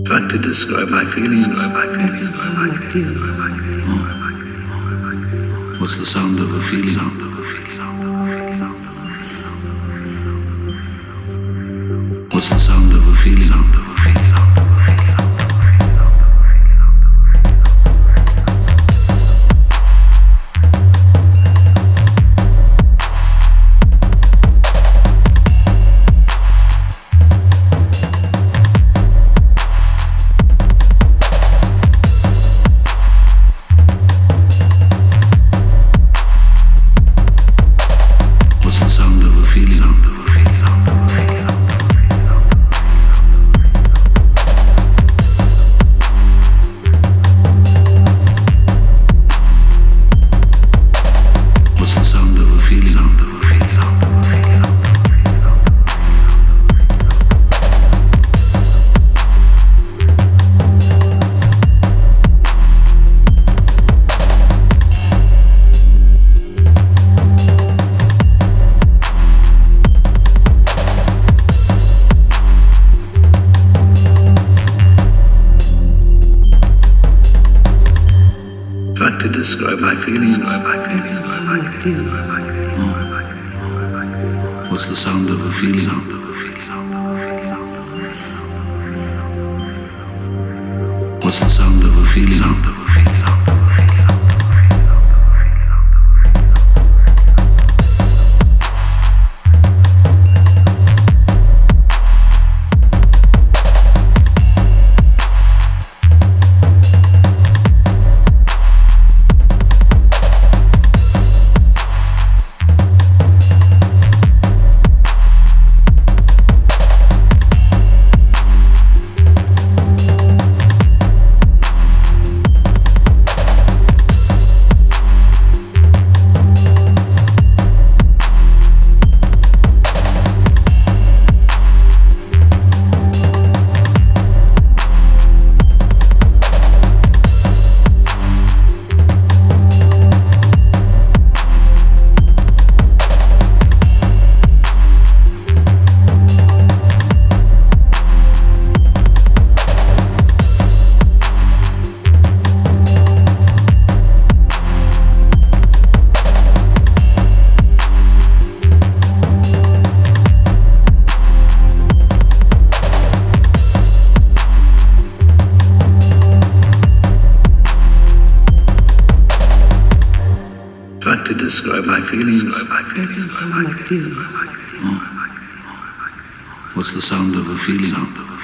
Trying to describe my feelings. Doesn't sound like feelings. Oh. What's the sound of a feeling? What's the sound of a feeling? To describe my feelings. Doesn't sound like feelings. Oh. What's the sound of a feeling? What's the sound of a feeling? To describe my feelings. Doesn't sound like feelings. Oh. What's the sound of a feeling?